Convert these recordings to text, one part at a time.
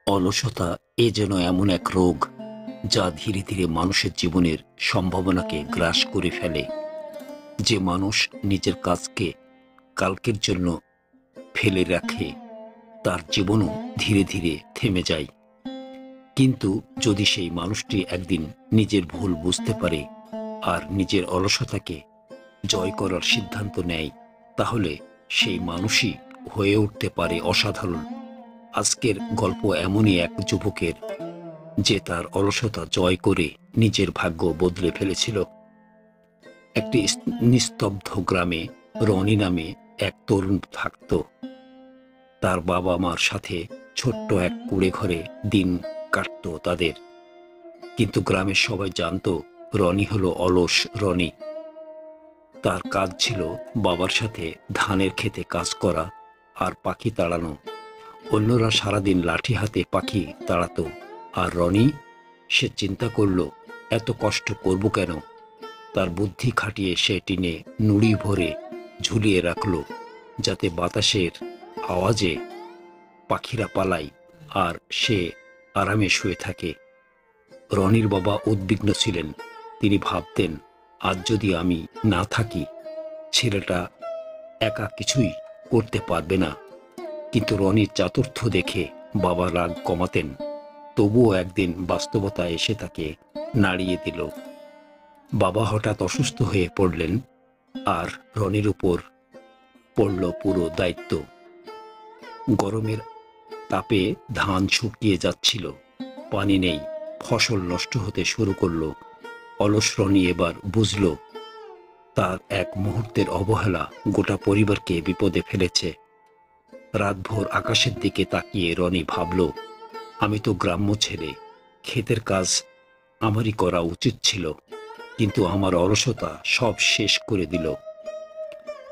অলসতা যেন এমন এক রোগ যা ধীরে ধীরে মানুষের জীবনের সম্ভাবনাকে গ্রাস করে ফেলে। যে মানুষ নিজের কাজকে কালকের জন্য ফেলে রাখে তার জীবনও ধীরে ধীরে থেমে যায়। কিন্তু যদি সেই মানুষটি একদিন নিজের ভুল বুঝতে পারে আর নিজের অলসতাকে জয় করার সিদ্ধান্ত নেয়, তাহলে সেই মানুষই হয়ে উঠতে পারে অসাধারণ। আজকের গল্প এমনই এক যুবকের, যে তার অলসতা জয় করে নিজের ভাগ্য বদলে ফেলেছিল। একটি নিস্তব্ধ গ্রামে রনি নামে এক তরুণ থাকত। তার বাবা মার সাথে ছোট্ট এক কুঁড়ে ঘরে দিন কাটত তাদের। কিন্তু গ্রামের সবাই জানতো রনি হলো অলস রনি। তার কাজ ছিল বাবার সাথে ধানের খেতে কাজ করা আর পাখি তাড়ানো। অন্যরা সারাদিন লাঠি হাতে পাখি তাড়াতো, আর রনি, সে চিন্তা করল, এত কষ্ট করব কেন? তার বুদ্ধি খাটিয়ে সে টিনে নুড়ি ভরে ঝুলিয়ে রাখল, যাতে বাতাসের আওয়াজে পাখিরা পালায় আর সে আরামে শুয়ে থাকে। রনির বাবা উদ্বিগ্ন ছিলেন। তিনি ভাবতেন, আজ যদি আমি না থাকি, ছেলেটা একা কিছুই করতে পারবে না। কিন্তু রনির চাতুর্থ দেখে বাবা রাগ কমাতেন। তবুও একদিন বাস্তবতা এসে তাকে নাড়িয়ে দিল। বাবা হঠাৎ অসুস্থ হয়ে পড়লেন, আর রনির উপর পড়ল পুরো দায়িত্ব। গরমের তাপে ধান শুকিয়ে যাচ্ছিল, পানি নেই, ফসল নষ্ট হতে শুরু করলো। অলস রনি এবার বুঝল, তার এক মুহূর্তের অবহেলা গোটা পরিবারকে বিপদে ফেলেছে। রাতভর আকাশের দিকে তাকিয়ে রনি ভাবল, আমি তো গ্রাম্য ছেলে, ক্ষেতের কাজ আমারই করা উচিত ছিল, কিন্তু আমার অলসতা সব শেষ করে দিল।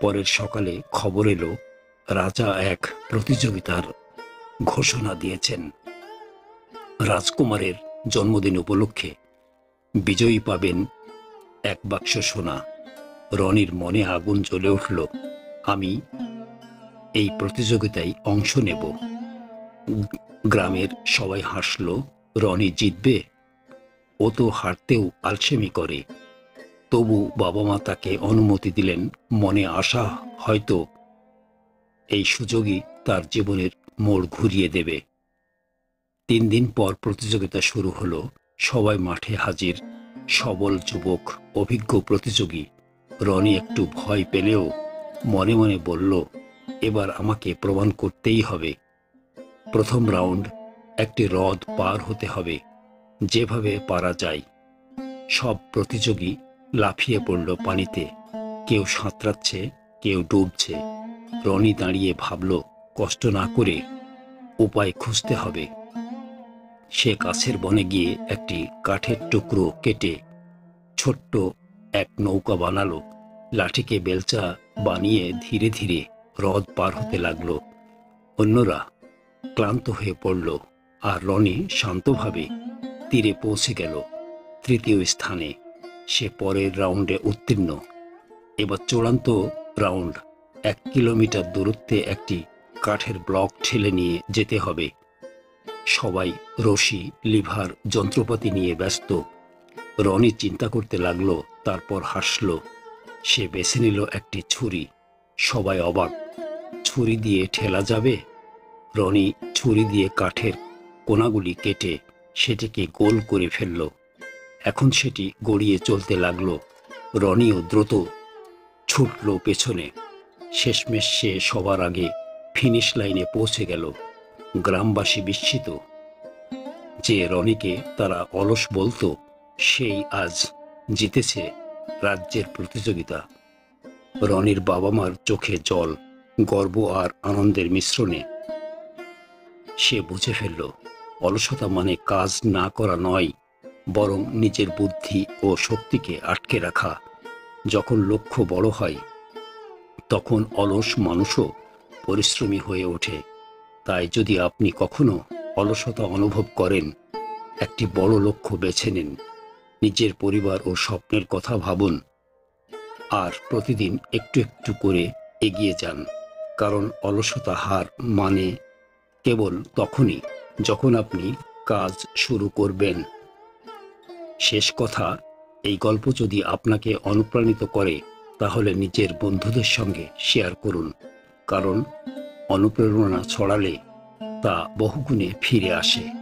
পরের সকালে খবর এলো, রাজা এক প্রতিযোগিতার ঘোষণা দিয়েছেন। রাজকুমারের জন্মদিন উপলক্ষে বিজয়ী পাবেন এক বাক্স সোনা। রনির মনে আগুন জ্বলে উঠল, আমি এই প্রতিযোগিতায় অংশ নেব। গ্রামের সবাই হাসল, রনি জিতবে? ও তো হারতেও আলসেমি করে। তবু বাবা মা তাকে অনুমতি দিলেন, মনে আশা হয়তো এই সুযোগই তার জীবনের মোড় ঘুরিয়ে দেবে। 3 দিন পর প্রতিযোগিতা শুরু হলো। সবাই মাঠে হাজির, সবল যুবক, অভিজ্ঞ প্রতিযোগী। রনি একটু ভয় পেলেও মনে মনে বলল, এবার আমাকে প্রমাণ করতেই হবে। প্রথম রাউন্ড, একটি হ্রদ পার হতে হবে, যেভাবে পারা যায়। সব প্রতিযোগী লাফিয়ে পড়ল পানিতে, কেউ সাঁতরাচ্ছে, কেউ ডুবছে। রনি দাঁড়িয়ে ভাবল, কষ্ট না করে উপায় খুঁজতে হবে। সে কাছের বনে গিয়ে একটি কাঠের টুকরো কেটে ছোট্ট এক নৌকা বানালো। লাঠিকে বেলচা বানিয়ে ধীরে ধীরে হ্রদ পার হতে লাগলো। অন্যরা ক্লান্ত হয়ে পড়ল, আর রনি শান্তভাবে তীরে পৌঁছে গেল। তৃতীয় স্থানে সে পরের রাউন্ডে উত্তীর্ণ। এবার চূড়ান্ত রাউন্ড, 1 কিলোমিটার দূরত্বে একটি কাঠের ব্লক ঠেলে নিয়ে যেতে হবে। সবাই রশি, লিভার, যন্ত্রপাতি নিয়ে ব্যস্ত। রনি চিন্তা করতে লাগলো, তারপর হাসল। সে বেছে নিল একটি ছুরি। সবাই অবাক, ছুরি দিয়ে ঠেলা যাবে? রনি ছুরি দিয়ে কাঠের কোনাগুলি কেটে সেটিকে গোল করে ফেলল। এখন সেটি গড়িয়ে চলতে লাগলো। রনিও দ্রুত ছুটল পেছনে। শেষমেশ সে সবার আগে ফিনিশ লাইনে পৌঁছে গেল। গ্রামবাসী বিস্মিত যে রনিকে তারা অলস বলতো, সেই আজ জিতেছে রাজ্যের প্রতিযোগিতা। রনির বাবা মার চোখে জল, গর্ব আর আনন্দের মিশ্রণে। সে বুঝে ফেলল, অলসতা মানে কাজ না করা নয়, বরং নিজের বুদ্ধি ও শক্তিকে আটকে রাখা। যখন লক্ষ্য বড় হয়, তখন অলস মানুষও পরিশ্রমী হয়ে ওঠে। তাই যদি আপনি কখনো অলসতা অনুভব করেন, একটি বড় লক্ষ্য বেছে নিন। নিজের পরিবার ও স্বপ্নের কথা ভাবুন, আর প্রতিদিন একটু একটু করে এগিয়ে যান। কারণ অলসতা হার মানে কেবল তখনই যখন আপনি কাজ শুরু করবেন। শেষ কথা, এই গল্প যদি আপনাকে অনুপ্রাণিত করে তাহলে নিজের বন্ধুদের সঙ্গে শেয়ার করুন, কারণ অনুপ্রেরণা ছড়ালে তা বহুগুণে ফিরে আসে।